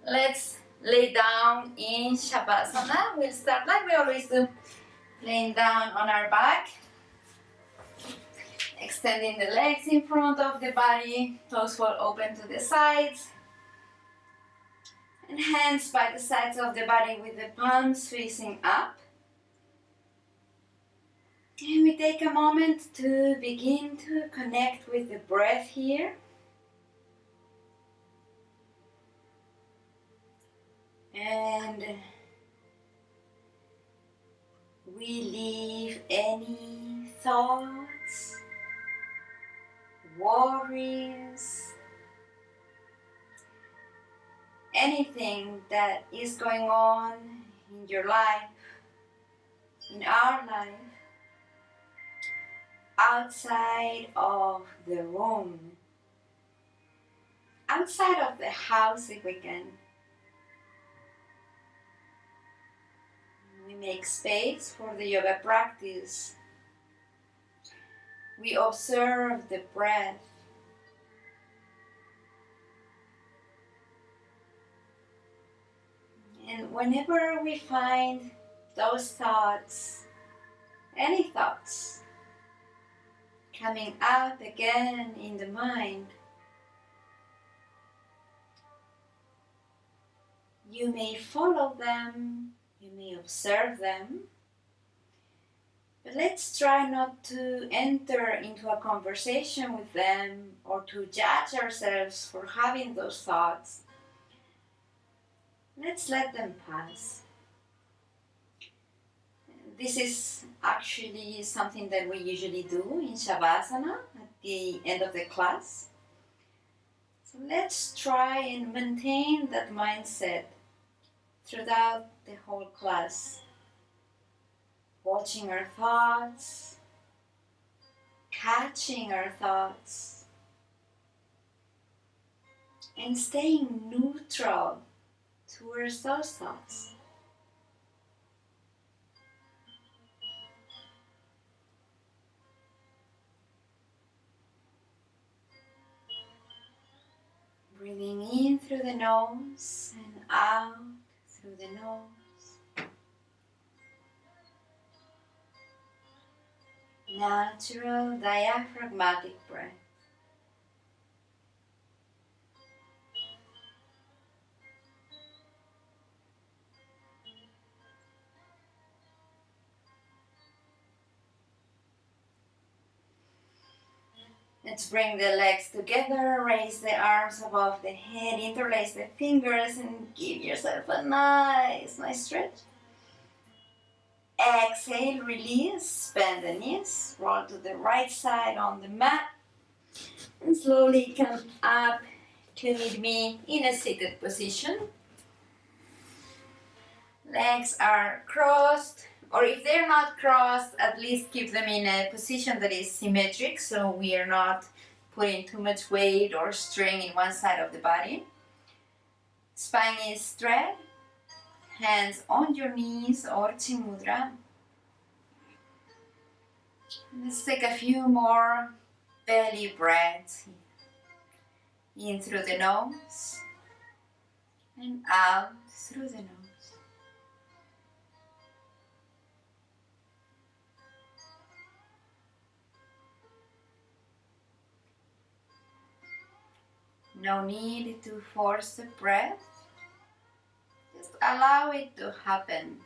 Let's lay down in Savasana. We'll start like we always do, laying down on our back, extending the legs in front of the body, toes fall open to the sides, and hands by the sides of the body with the palms facing up. And we take a moment to begin to connect with the breath here. And we leave any thoughts, worries, anything that is going on in your life, in our life, outside of the room, outside of the house if we can. We make space for the yoga practice. We observe the breath. And whenever we find those thoughts, any thoughts, coming up again in the mind, you may follow them, you may observe them, but let's try not to enter into a conversation with them or to judge ourselves for having those thoughts. Let's let them pass. This is actually something that we usually do in Savasana at the end of the class. So let's try and maintain that mindset throughout the whole class. Watching our thoughts, catching our thoughts, and staying neutral towards those thoughts. Breathing in through the nose and out through the nose. Natural diaphragmatic breath. Let's bring the legs together, raise the arms above the head, interlace the fingers and give yourself a nice stretch. Exhale, release, bend the knees, roll to the right side on the mat and slowly come up to meet me in a seated position. Legs are crossed, or if they're not crossed, at least keep them in a position that is symmetric so we are not putting too much weight or strain in one side of the body. Spine is straight, hands on your knees or chin mudra. Let's take a few more belly breaths. In through the nose and out through the nose. No need to force the breath, just allow it to happen.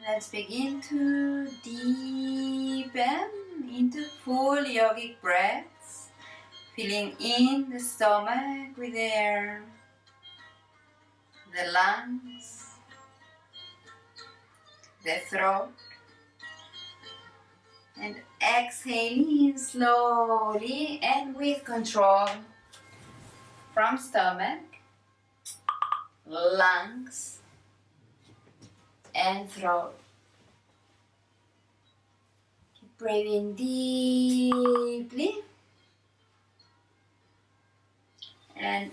Let's begin to deepen into full yogic breaths, filling in the stomach with air, the lungs, the throat, and exhaling slowly and with control from stomach, lungs, and throat. Keep breathing deeply. And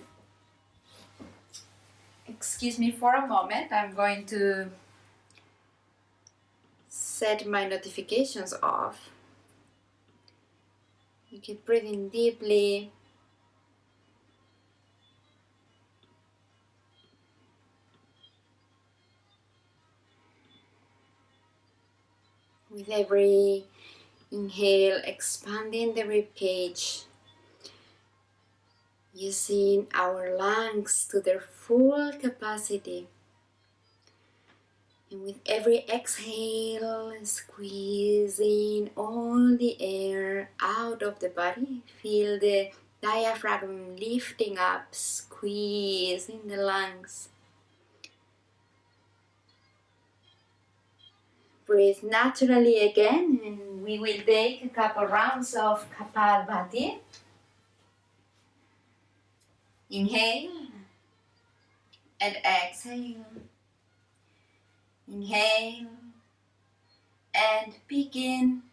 excuse me for a moment, I'm going to set my notifications off. You keep breathing deeply. With every inhale, expanding the rib cage, using our lungs to their full capacity. And with every exhale, squeezing all the air out of the body. Feel the diaphragm lifting up, squeezing the lungs. Breathe naturally again, and we will take a couple rounds of Kapalbhati. Inhale and exhale. Inhale and begin.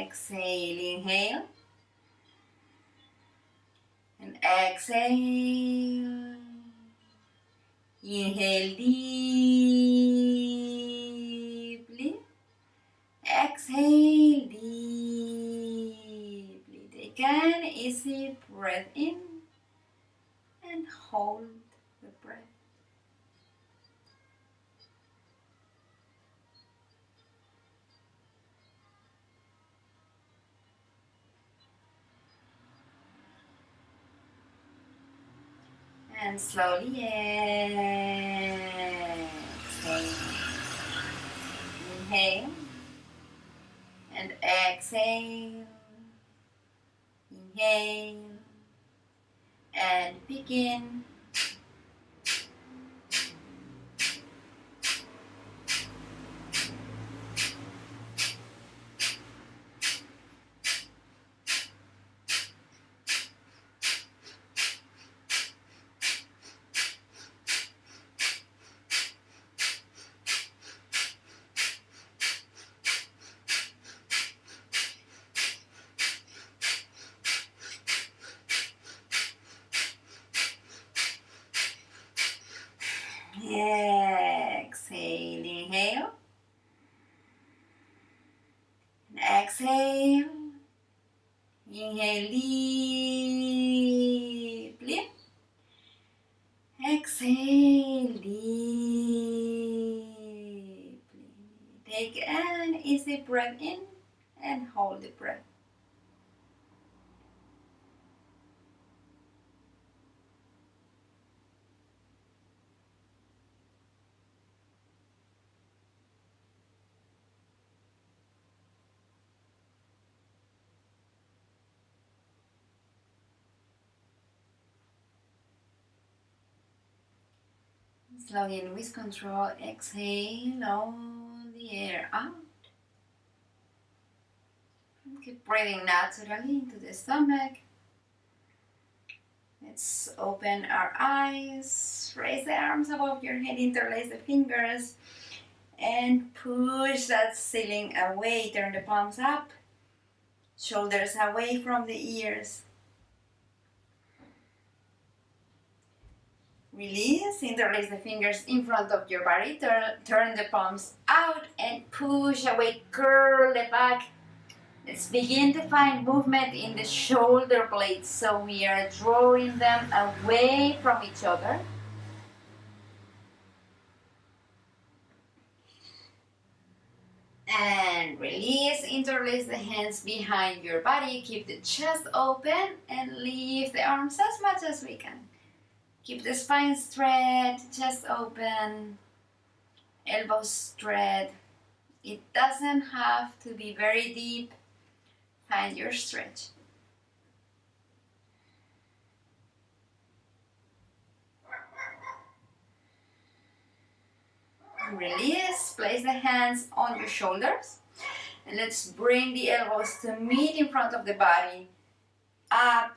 Exhale, inhale and exhale. Inhale deeply, exhale deeply. Take an easy breath in and hold the breath. And slowly exhale. Inhale and exhale. Inhale and begin. Exhale, inhale. And exhale. Inhale deeply. Exhale deeply. Take an easy breath in and hold the breath. Slowly and with control, exhale all the air out. And keep breathing naturally into the stomach. Let's open our eyes, raise the arms above your head, interlace the fingers, and push that ceiling away. Turn the palms up, shoulders away from the ears. Release, interlace the fingers in front of your body, turn the palms out and push away, curl the back. Let's begin to find movement in the shoulder blades, so we are drawing them away from each other. And release, interlace the hands behind your body, keep the chest open and lift the arms as much as we can. Keep the spine straight, chest open, elbows straight. It doesn't have to be very deep. Find your stretch. Release, place the hands on your shoulders. And let's bring the elbows to meet in front of the body. Up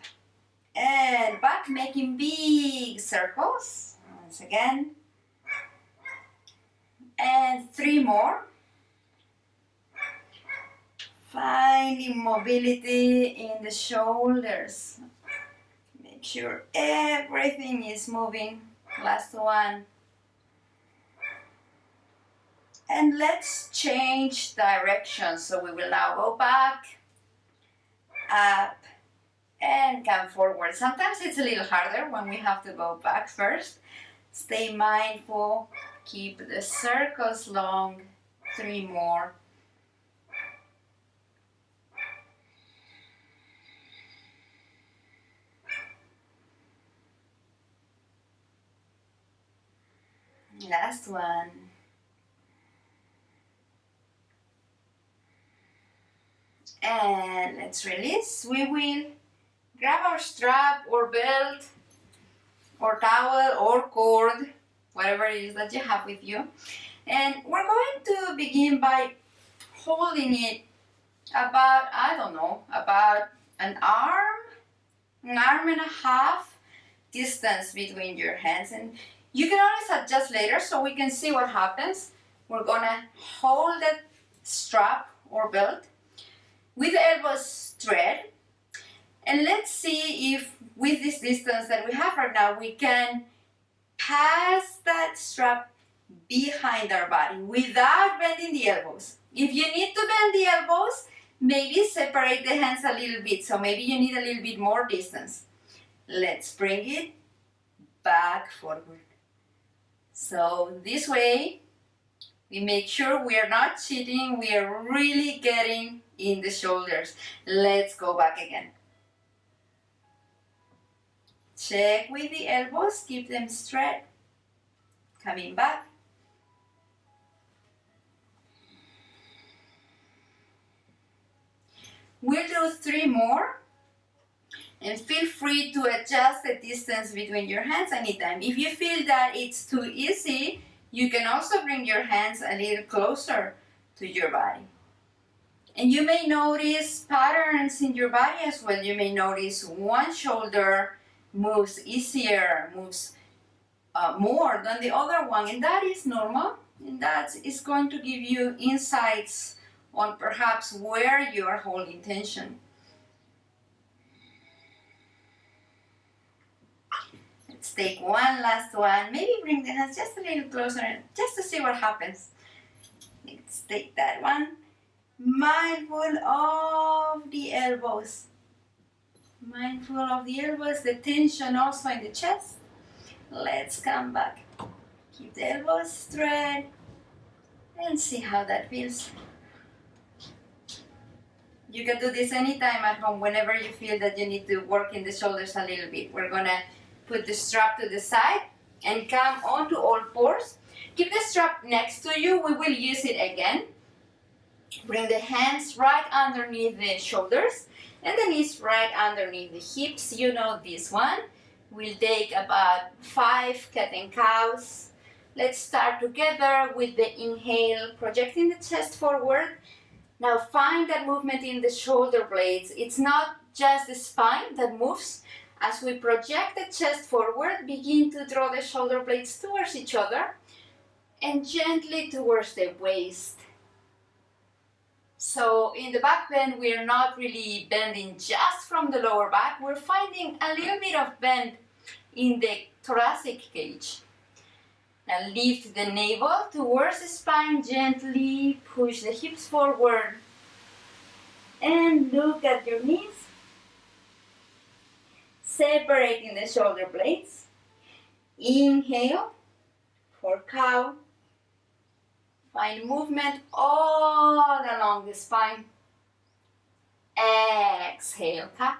and back, making big circles. Once again. And 3 more. Finding mobility in the shoulders. Make sure everything is moving. Last one. And let's change direction. So we will now go back, up, and come forward. Sometimes it's a little harder when we have to go back first. Stay mindful. Keep the circles long. 3 more. Last one. And let's release. We will grab our strap or belt or towel or cord, whatever it is that you have with you. And we're going to begin by holding it about, I don't know, about an arm and a half distance between your hands. And you can always adjust later so we can see what happens. We're gonna hold that strap or belt with the elbows straight, and let's see if with this distance that we have right now we can pass that strap behind our body without bending the elbows. If you need to bend the elbows, maybe separate the hands a little bit, so maybe you need a little bit more distance. Let's bring it back forward. So this way we make sure we are not cheating, we are really getting in the shoulders. Let's go back again. Check with the elbows, keep them straight. Coming back. We'll do 3 more. And feel free to adjust the distance between your hands anytime. If you feel that it's too easy, you can also bring your hands a little closer to your body. And you may notice patterns in your body as well. You may notice one shoulder moves easier, moves more than the other one, and that is normal. And that is going to give you insights on perhaps where you are holding tension. Let's take one last one. Maybe bring the hands just a little closer just to see what happens. Let's take that one. Mindful of the elbows. Mindful of the elbows, the tension also in the chest. Let's come back. Keep the elbows straight and see how that feels. You can do this anytime at home, whenever you feel that you need to work in the shoulders a little bit. We're gonna put the strap to the side and come onto all fours. Keep the strap next to you. We will use it again. Bring the hands right underneath the shoulders and the knees right underneath the hips. You know this one. We'll take about 5 cat and cows. Let's start together with the inhale, projecting the chest forward. Now find that movement in the shoulder blades. It's not just the spine that moves. As we project the chest forward, begin to draw the shoulder blades towards each other and gently towards the waist. So in the back bend, we're not really bending just from the lower back. We're finding a little bit of bend in the thoracic cage. Now lift the navel towards the spine, gently push the hips forward and look at your knees. Separating the shoulder blades. Inhale for cow. Find movement all along the spine. Exhale, cat.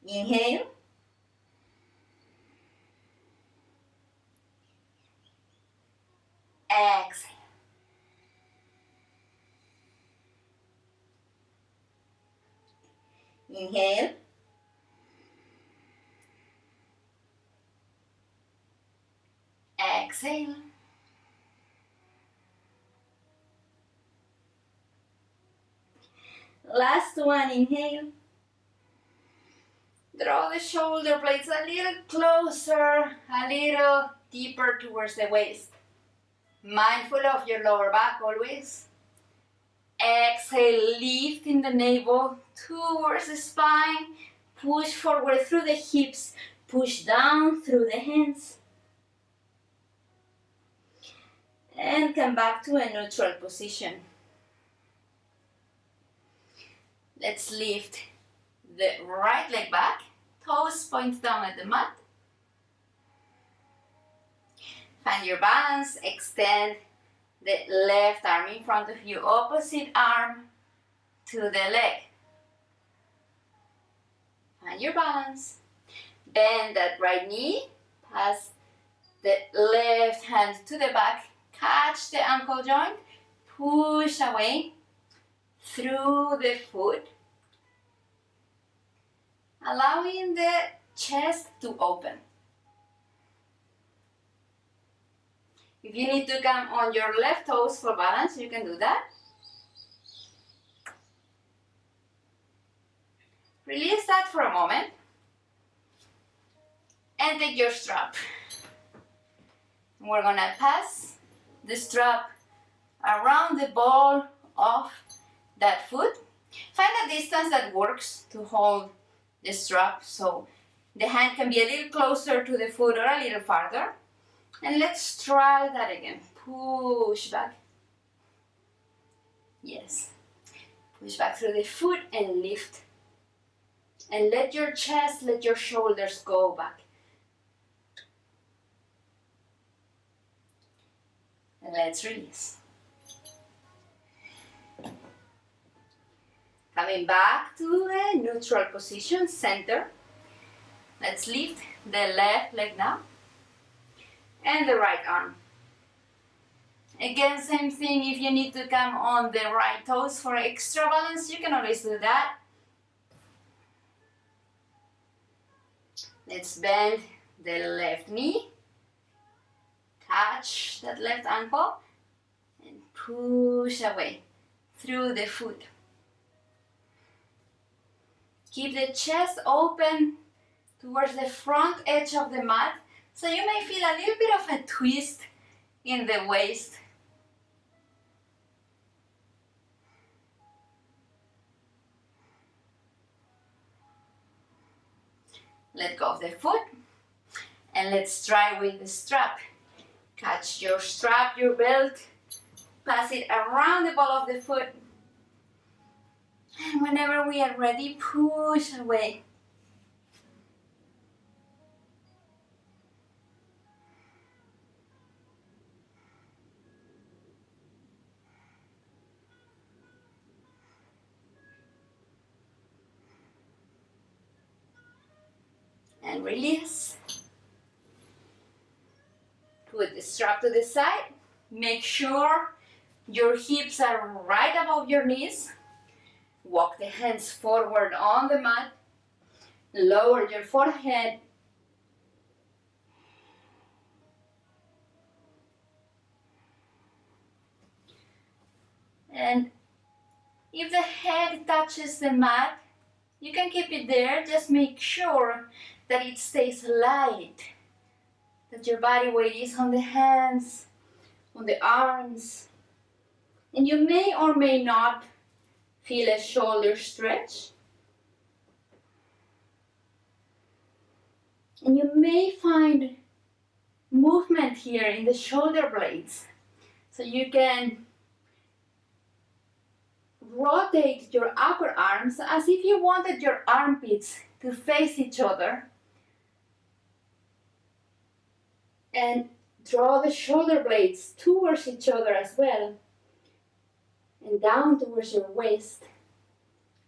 Inhale. Exhale. Inhale. Exhale. Last one, inhale. Draw the shoulder blades a little closer, a little deeper towards the waist. Mindful of your lower back always. Exhale, lifting the navel towards the spine. Push forward through the hips. Push down through the hands. And come back to a neutral position. Let's lift the right leg back. Toes point down at the mat. Find your balance. Extend the left arm in front of you. Opposite arm to the leg. Find your balance. Bend that right knee. Pass the left hand to the back. Catch the ankle joint. Push away through the foot. Allowing the chest to open. If you need to come on your left toes for balance, you can do that. Release that for a moment. And take your strap. We're gonna pass the strap around the ball of that foot. Find a distance that works to hold the strap, so the hand can be a little closer to the foot or a little farther. And let's try that again. Push back. Yes. Push back through the foot and lift. And let your chest, let your shoulders go back. And let's release. Coming back to a neutral position, center. Let's lift the left leg now. And the right arm. Again, same thing, if you need to come on the right toes for extra balance, you can always do that. Let's bend the left knee. Catch that left ankle. And push away through the foot. Keep the chest open towards the front edge of the mat, so you may feel a little bit of a twist in the waist. Let go of the foot and let's try with the strap. Catch your strap, your belt, pass it around the ball of the foot. And whenever we are ready, push away. And release. Put the strap to the side. Make sure your hips are right above your knees. Walk the hands forward on the mat. Lower your forehead. And if the head touches the mat, you can keep it there. Just make sure that it stays light. That your body weight is on the hands, on the arms. And you may or may not feel a shoulder stretch. And you may find movement here in the shoulder blades. So you can rotate your upper arms as if you wanted your armpits to face each other. And draw the shoulder blades towards each other as well. And down towards your waist.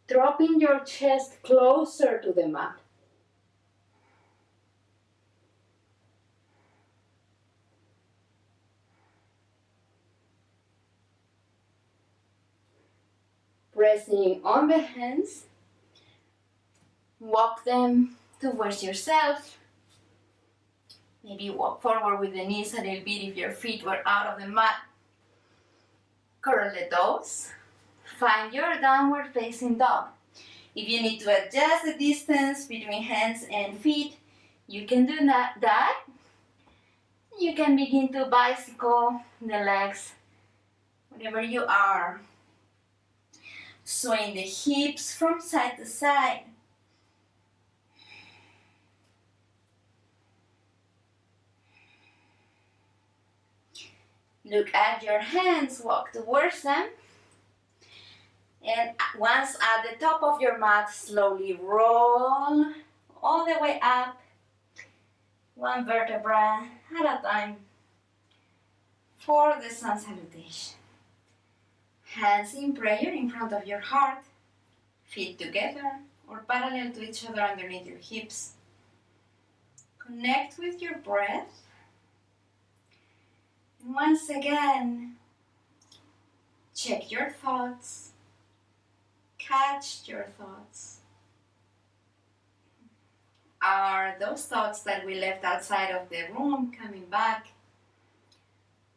Dropping your chest closer to the mat. Pressing on the hands. Walk them towards yourself. Maybe walk forward with the knees a little bit if your feet were out of the mat. Curl the toes. Find your downward facing dog. If you need to adjust the distance between hands and feet, you can do that. You can begin to bicycle the legs, wherever you are. Swing the hips from side to side. Look at your hands, walk towards them. And once at the top of your mat, slowly roll all the way up, one vertebra at a time, for the sun salutation. Hands in prayer in front of your heart, feet together or parallel to each other underneath your hips. Connect with your breath. And once again, check your thoughts. Catch your thoughts. Are those thoughts that we left outside of the room coming back?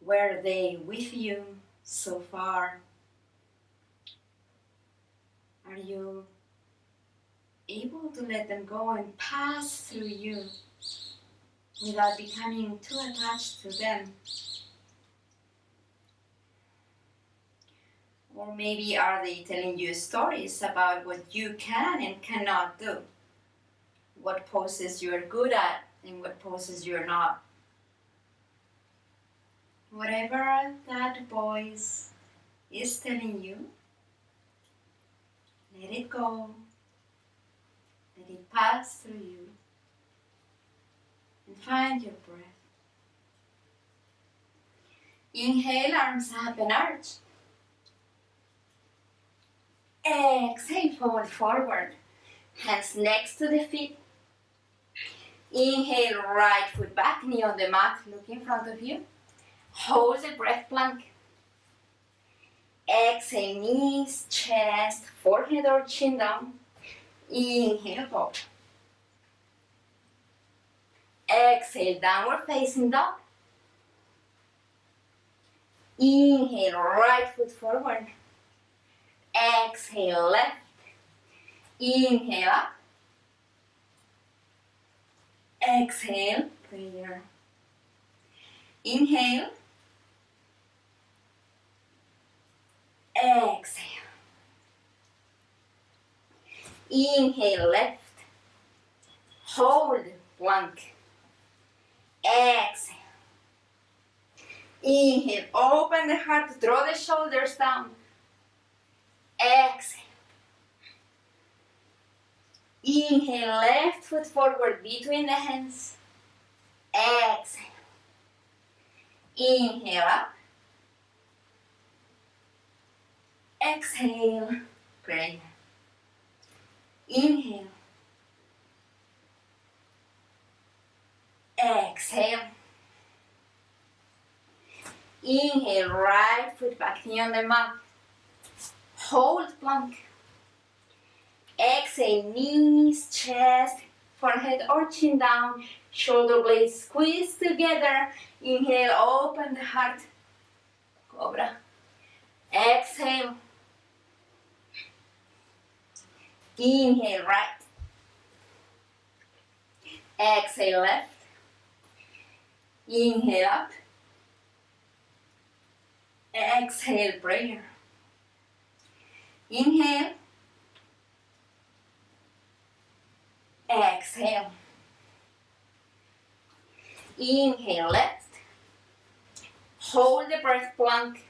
Were they with you so far? Are you able to let them go and pass through you without becoming too attached to them? Or maybe are they telling you stories about what you can and cannot do? What poses you're good at and what poses you're not? Whatever that voice is telling you, let it go. Let it pass through you. And find your breath. Inhale, arms up and arch. Exhale, fold forward. Hands next to the feet. Inhale, right foot back, knee on the mat, look in front of you. Hold the breath, plank. Exhale, knees, chest, forehead or chin down. Inhale, cobra. Exhale, downward facing dog. Inhale, right foot forward. Exhale, left. Inhale up. Exhale, prayer. Inhale. Exhale. Inhale, left. Hold, plank. Exhale. Inhale, open the heart, draw the shoulders down. Exhale. Inhale, left foot forward between the hands. Exhale. Inhale up. Exhale, prayer. Inhale. Exhale. Inhale, right foot back, knee on the mat. Hold, plank. Exhale, knees, chest, forehead or chin down, shoulder blades squeeze together. Inhale, open the heart, cobra. Exhale. Inhale, right. Exhale, left. Inhale, up. Exhale, prayer. Inhale. Exhale. Inhale, left. Hold the breath, plank.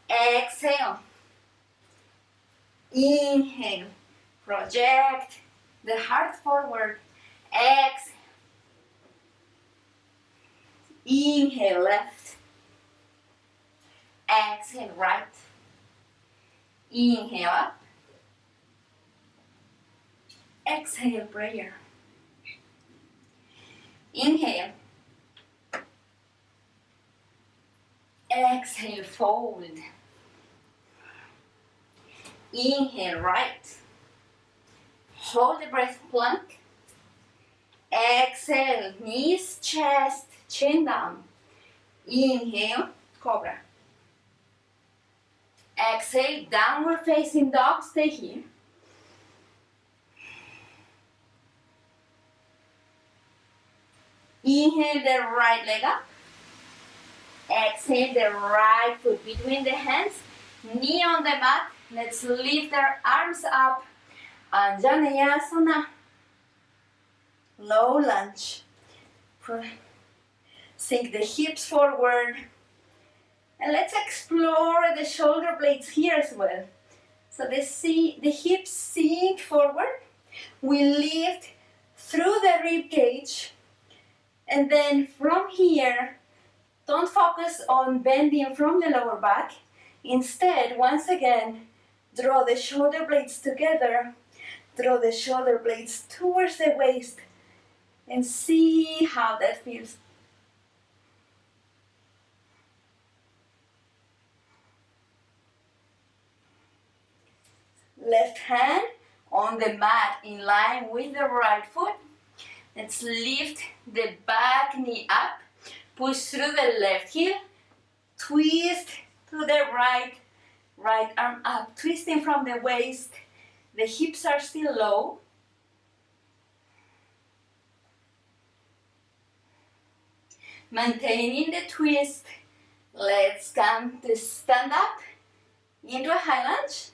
Exhale. Inhale. Project the heart forward. Exhale. Inhale, left. Exhale, right. Inhale, up. Exhale, prayer. Inhale. Exhale, fold. Inhale, right. Hold the breath, plank. Exhale, knees, chest, chin down. Inhale, cobra. Exhale, downward facing dog, stay here. Inhale the right leg up. Exhale the right foot between the hands, knee on the mat. Let's lift our arms up. Anjaneyasana. Low lunge. Sink the hips forward. And let's explore the shoulder blades here as well. So the hips sink forward. We lift through the rib cage. And then from here, don't focus on bending from the lower back. Instead, once again, draw the shoulder blades together. Draw the shoulder blades towards the waist. And see how that feels. Left hand on the mat in line with the right foot. Let's lift the back knee up. Push through the left heel. Twist to the right arm up. Twisting from the waist. The hips are still low. Maintaining the twist. Let's come to stand up into a high lunge.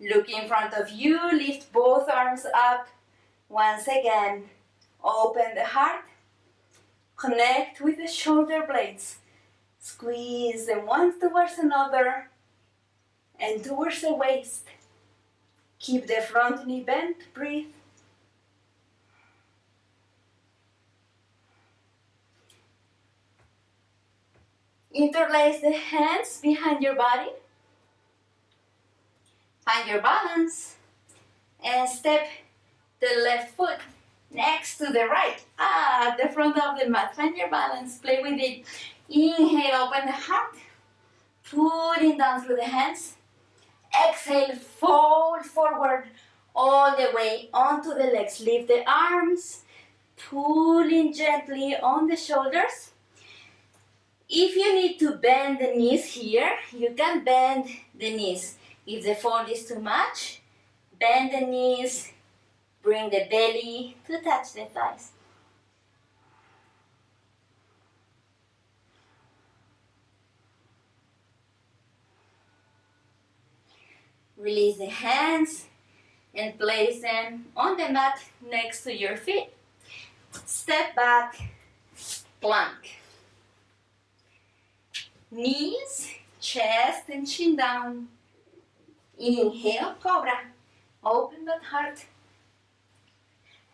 Look in front of you, lift both arms up. Once again, open the heart. Connect with the shoulder blades. Squeeze them one towards another and towards the waist. Keep the front knee bent, breathe. Interlace the hands behind your body. Find your balance and step the left foot next to the right, at the front of the mat. Find your balance, play with it. Inhale, open the heart, pulling down through the hands. Exhale, fold forward all the way onto the legs. Lift the arms, pulling gently on the shoulders. If you need to bend the knees here, you can bend the knees. If the fold is too much, bend the knees, bring the belly to touch the thighs. Release the hands and place them on the mat next to your feet. Step back, plank. Knees, chest and chin down. Inhale, cobra. Open that heart.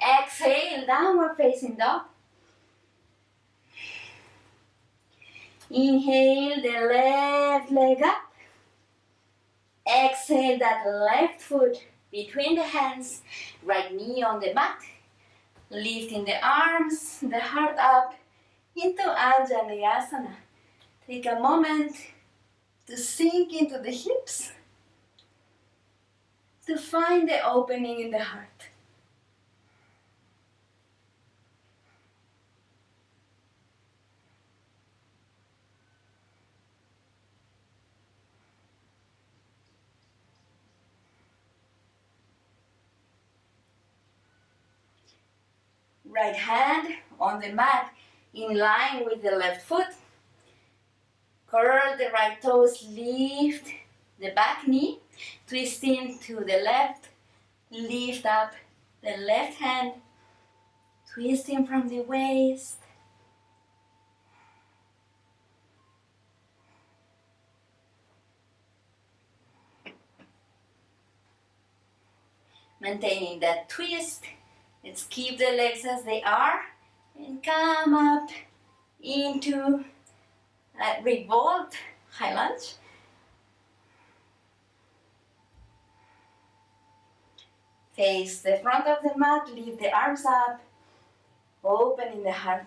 Exhale, downward facing dog. Inhale the left leg up. Exhale that left foot between the hands. Right knee on the mat. Lifting the arms, the heart up into Anjaneyasana. Take a moment to sink into the hips, to find the opening in the heart. Right hand on the mat in line with the left foot. Curl the right toes, lift the back knee, twisting to the left, lift up the left hand, twisting from the waist. Maintaining that twist, let's keep the legs as they are and come up into a revolt, high lunge. Face the front of the mat, lift the arms up, opening the heart.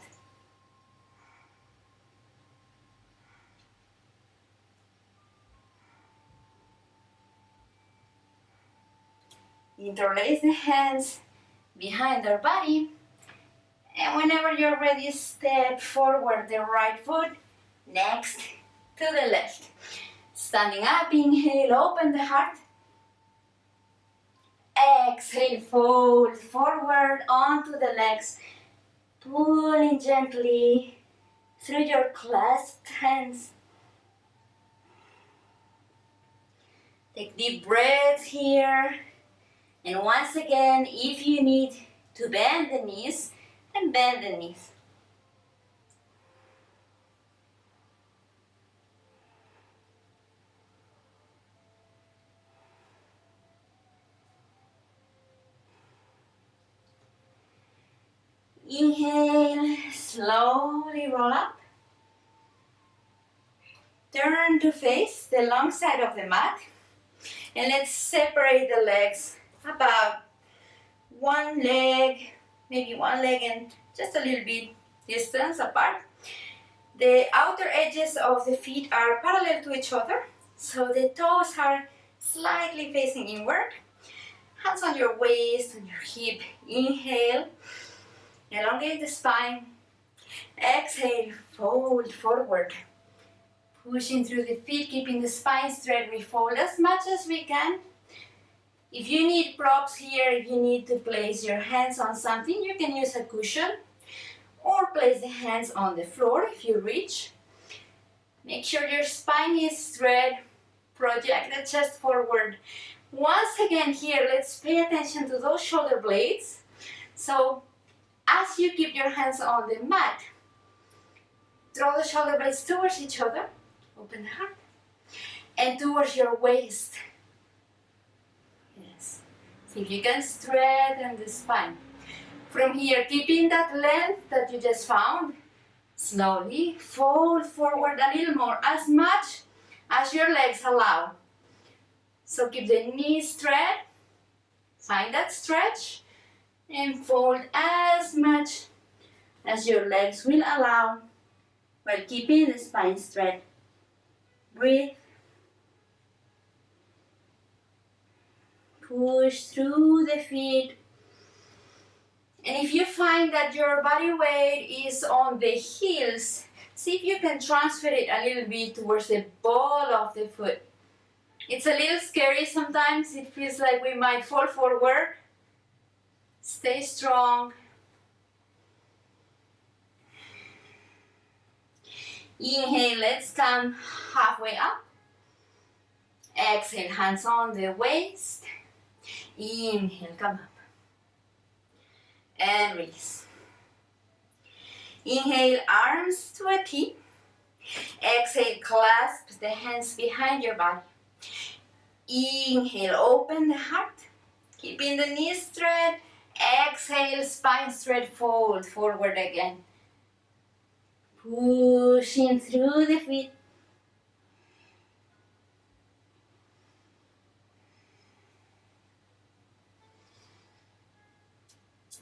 Interlace the hands behind our body. And whenever you're ready, step forward the right foot, next to the left. Standing up, inhale, open the heart. Exhale, fold forward onto the legs. Pulling gently through your clasped hands. Take deep breaths here. And once again, if you need to bend the knees, then bend the knees. Inhale, slowly roll up. Turn to face the long side of the mat. And let's separate the legs about one leg, maybe one leg and just a little bit distance apart. The outer edges of the feet are parallel to each other, so the toes are slightly facing inward. Hands on your waist, on your hip. Inhale, elongate the spine. Exhale, fold forward. Pushing through the feet, keeping the spine straight, we fold as much as we can. If you need props here, if you need to place your hands on something, you can use a cushion or place the hands on the floor if you reach. Make sure your spine is straight. Project the chest forward. Once again here, let's pay attention to those shoulder blades. So as you keep your hands on the mat, draw the shoulder blades towards each other. Open the heart. And towards your waist. Yes. See if you can straighten the spine. From here, keeping that length that you just found, slowly fold forward a little more, as much as your legs allow. So keep the knees straight, find that stretch, and fold as much as your legs will allow while keeping the spine straight. Breathe. Push through the feet. And if you find that your body weight is on the heels, see if you can transfer it a little bit towards the ball of the foot. It's a little scary sometimes. It feels like we might fall forward. Stay strong. Inhale, let's come halfway up. Exhale, hands on the waist. Inhale, come up. And release. Inhale, arms to a T. Exhale, clasp the hands behind your body. Inhale, open the heart. Keeping the knees straight. Exhale, spine straight, fold forward again. Pushing through the feet.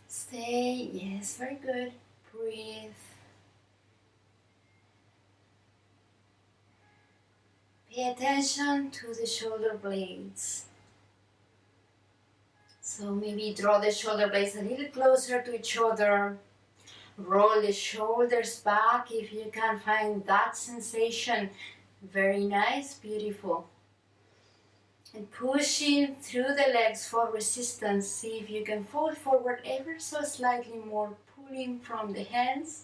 Stay, yes, very good. Breathe. Pay attention to the shoulder blades. So maybe draw the shoulder blades a little closer to each other. Roll the shoulders back if you can find that sensation. Very nice, beautiful. And pushing through the legs for resistance. See if you can fold forward ever so slightly more, pulling from the hands.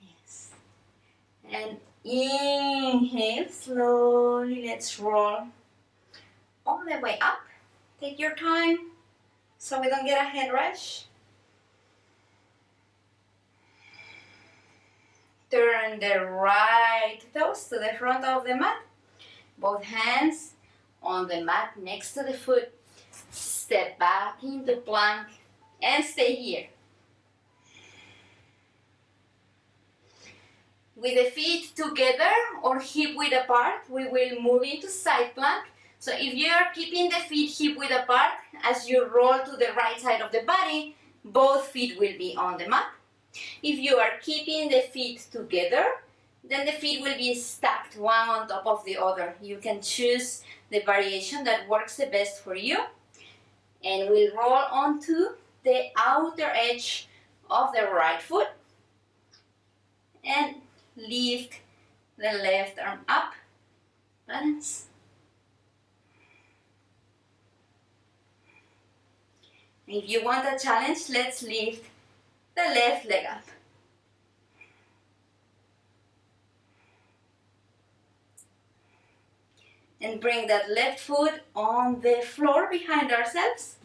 Yes. And inhale, slowly, let's roll all the way up. Take your time so we don't get a head rush. Turn the right toes to the front of the mat. Both hands on the mat next to the foot. Step back into plank and stay here. With the feet together or hip width apart, we will move into side plank. So if you are keeping the feet hip width apart, as you roll to the right side of the body, both feet will be on the mat. If you are keeping the feet together, then the feet will be stacked one on top of the other. You can choose the variation that works the best for you. And we'll roll onto the outer edge of the right foot and lift the left arm up. Balance. If you want a challenge, let's lift the left leg up. And bring that left foot on the floor behind ourselves.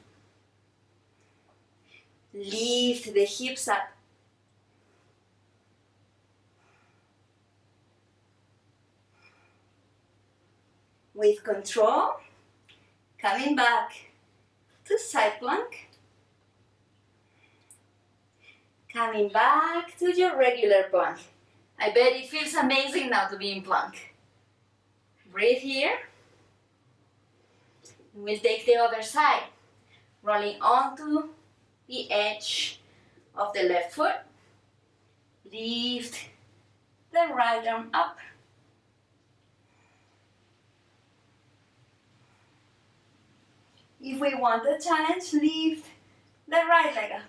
Lift the hips up. With control, coming back to side plank. Coming back to your regular plank. I bet it feels amazing now to be in plank. Breathe here. We'll take the other side, rolling onto the edge of the left foot. Lift the right arm up. If we want a challenge, lift the right leg up.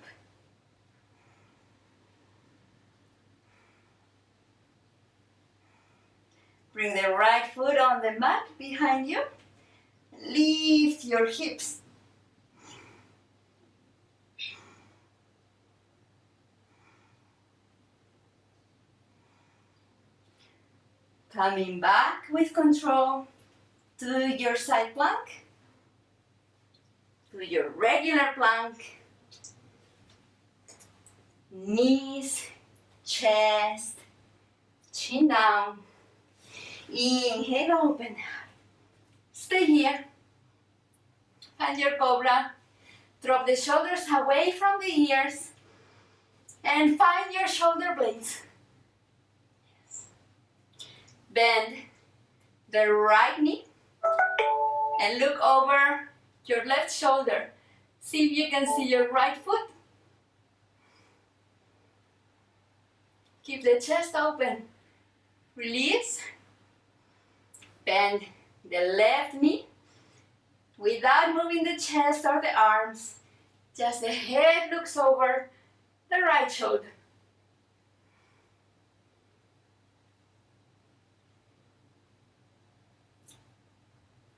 Bring the right foot on the mat behind you. Lift your hips. Coming back with control to your side plank, to your regular plank. Knees, chest, chin down. Inhale, open. Stay here. Find your cobra. Drop the shoulders away from the ears. And find your shoulder blades. Yes. Bend the right knee. And look over your left shoulder. See if you can see your right foot. Keep the chest open. Release. Bend the left knee without moving the chest or the arms. Just the head looks over the right shoulder.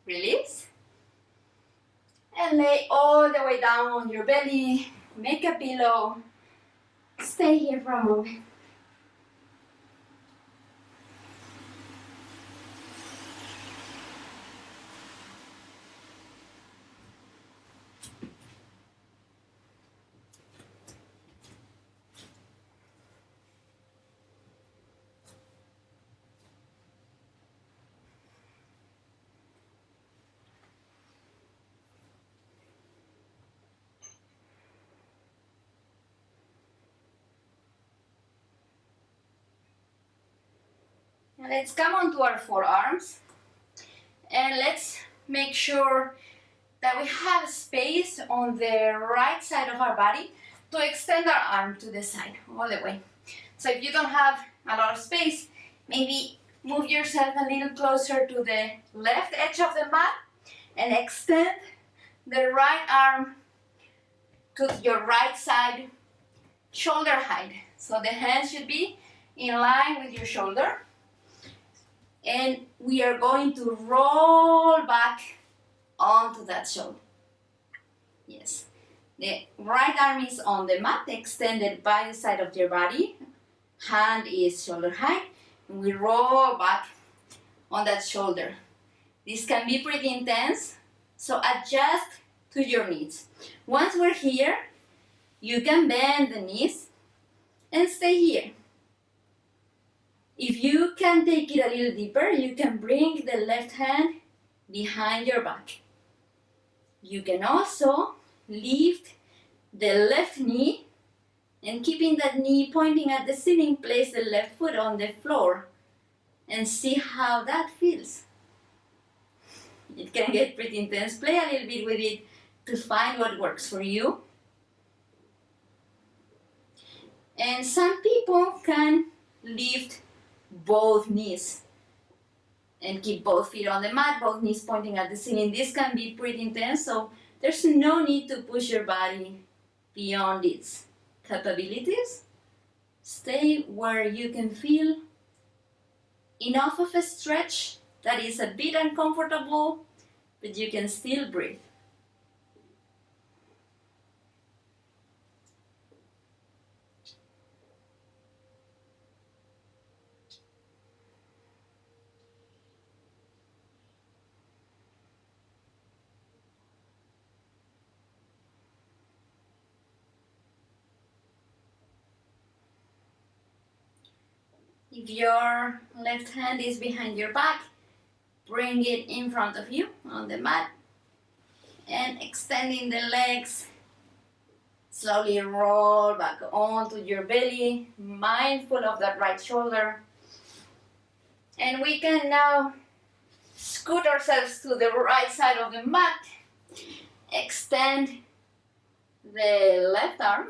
Release. And lay all the way down on your belly. Make a pillow. Stay here for a moment. Now let's come onto our forearms and let's make sure that we have space on the right side of our body to extend our arm to the side all the way. So if you don't have a lot of space, maybe move yourself a little closer to the left edge of the mat and extend the right arm to your right side shoulder height. So the hands should be in line with your shoulder. And we are going to roll back onto that shoulder. Yes. The right arm is on the mat, extended by the side of your body. Hand is shoulder height. And we roll back on that shoulder. This can be pretty intense, so adjust to your needs. Once we're here, you can bend the knees and stay here. If you can take it a little deeper, you can bring the left hand behind your back. You can also lift the left knee and keeping that knee pointing at the ceiling, place the left foot on the floor and see how that feels. It can get pretty intense. Play a little bit with it to find what works for you. And some people can lift both knees and keep both feet on the mat, both knees pointing at the ceiling. This can be pretty intense, so There's no need to push your body beyond its capabilities. Stay where you can feel enough of a stretch that is a bit uncomfortable, but you can still breathe. If your left hand is behind your back, bring it in front of you on the mat and extending the legs. Slowly roll back onto your belly, mindful of that right shoulder. And we can now scoot ourselves to the right side of the mat. Extend the left arm,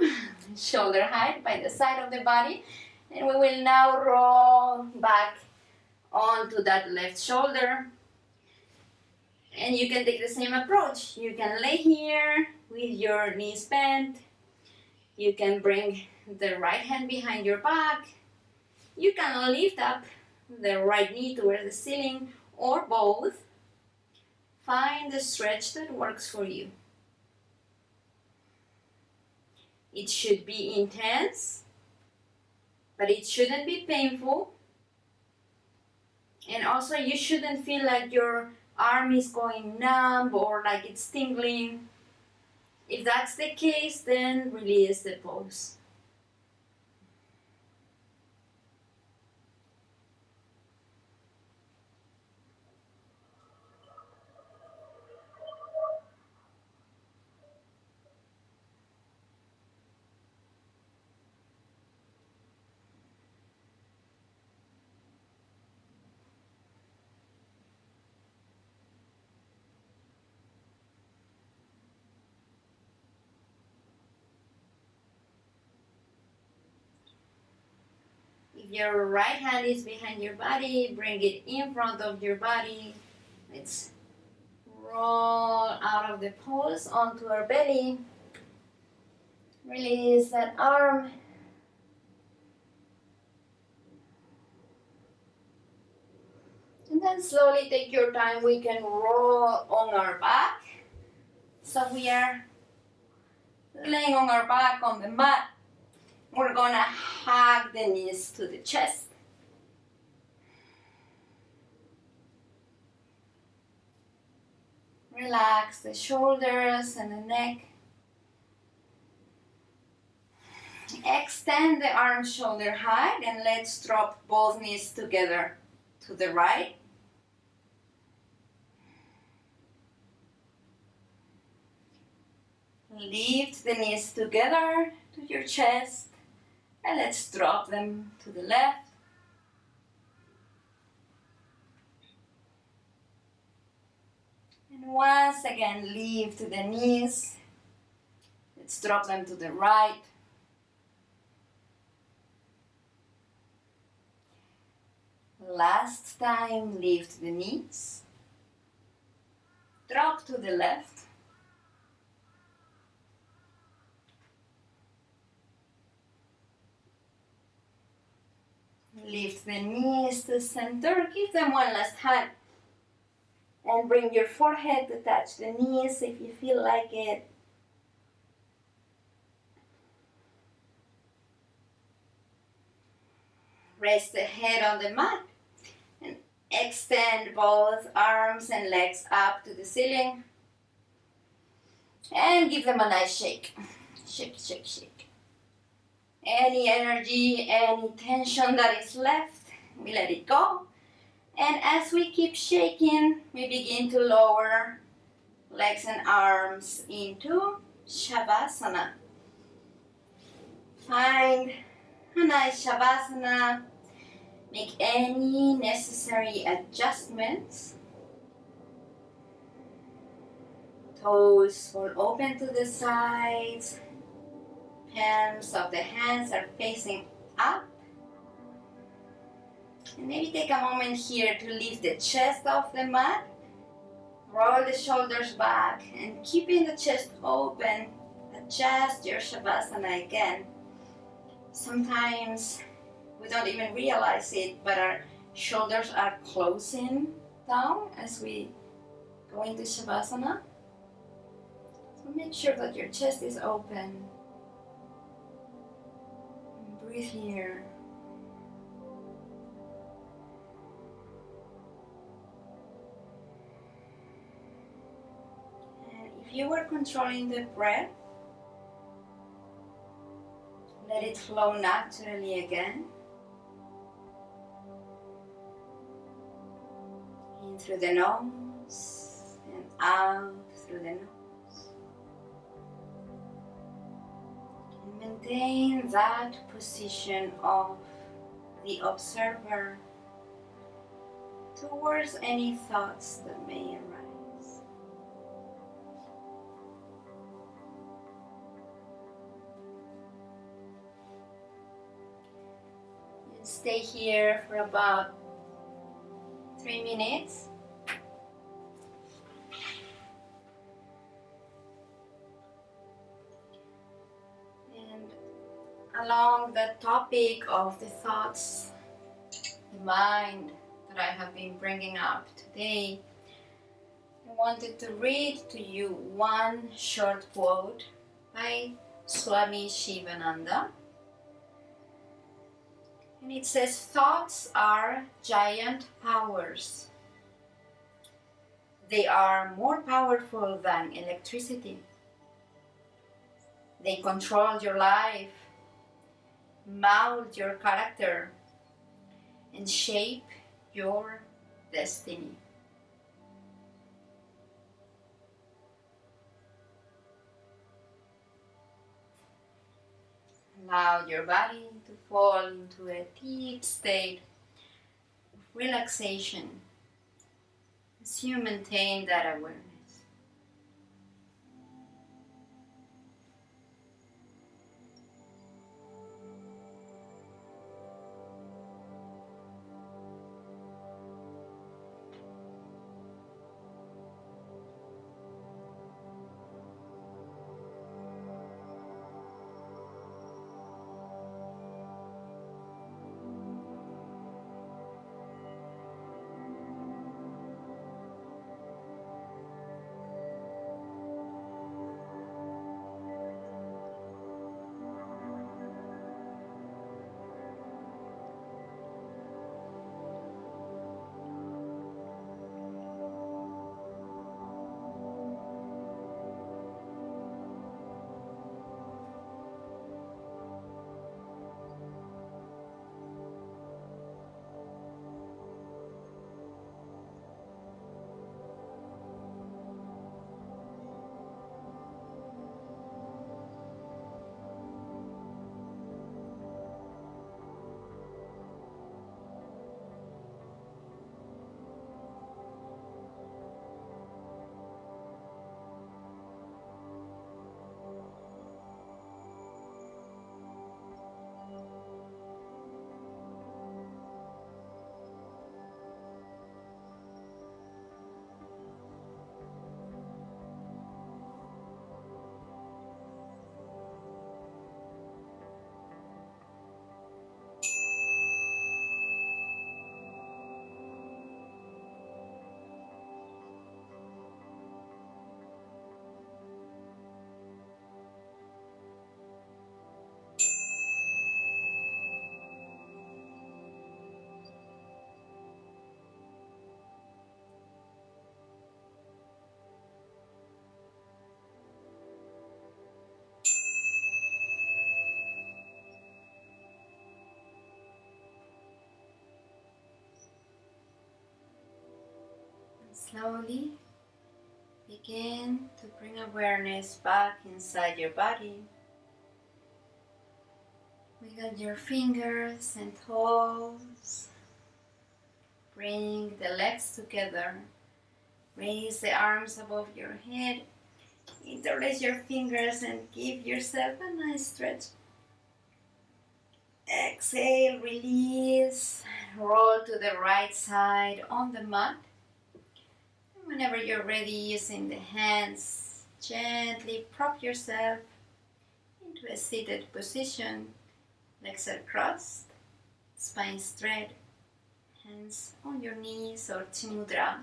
shoulder height by the side of the body. And we will now roll back onto that left shoulder. And you can take the same approach. You can lay here with your knees bent. You can bring the right hand behind your back. You can lift up the right knee towards the ceiling or both. Find the stretch that works for you. It should be intense, but it shouldn't be painful. And also you shouldn't feel like your arm is going numb or like it's tingling. If that's the case, then release the pose. If your right hand is behind your body, bring it in front of your body. Let's roll out of the pose onto our belly. Release that arm. And then slowly take your time. We can roll on our back. So we are laying on our back on the mat. We're gonna hug the knees to the chest. Relax the shoulders and the neck. Extend the arms shoulder height and let's drop both knees together to the right. Lift the knees together to your chest and let's drop them to the left. And once again, lift the knees. Let's drop them to the right. Last time, lift the knees. Drop to the left. Lift the knees to center. Give them one last time. And bring your forehead to touch the knees if you feel like it. Rest the head on the mat. And extend both arms and legs up to the ceiling. And give them a nice shake. Shake, shake, shake. Any energy, any tension that is left, we let it go. And as we keep shaking, we begin to lower legs and arms into Savasana. Find a nice Savasana. Make any necessary adjustments. Toes fall open to the sides. Palms of the hands are facing up. And maybe take a moment here to lift the chest off the mat. Roll the shoulders back and keeping the chest open, adjust your Savasana again. Sometimes we don't even realize it, but our shoulders are closing down as we go into Savasana. So make sure that your chest is open. And breathe here. And if you were controlling the breath, let it flow naturally again. In through the nose and out through the nose. And maintain that position of the observer towards any thoughts that may arise. And stay here for about 3 minutes. And along the topic of the thoughts, the mind that I have been bringing up today, I wanted to read to you one short quote by Swami Shivananda. And it says, thoughts are giant powers. They are more powerful than electricity. They control your life, mold your character, and shape your destiny. Allow your body to fall into a deep state of relaxation as you maintain that awareness. Slowly begin to bring awareness back inside your body. Wiggle your fingers and toes. Bring the legs together. Raise the arms above your head. Interlace your fingers and give yourself a nice stretch. Exhale, release. Roll to the right side on the mat. Whenever you're ready, using the hands, gently prop yourself into a seated position, legs are crossed, spine straight, hands on your knees or mudra.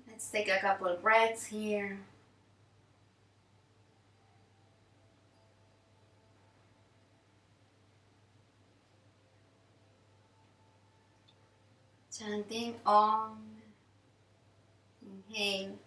Let's take a couple breaths here. Chanting Om. Inhale.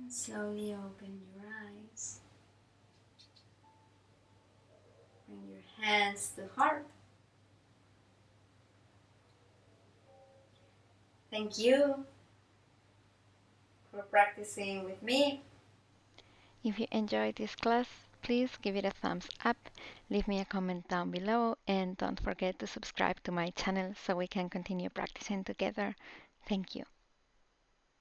Slowly open your eyes. Bring your hands to heart. Thank you for practicing with me. If you enjoyed this class, please give it a thumbs up, leave me a comment down below, and don't forget to subscribe to my channel so we can continue practicing together. Thank you.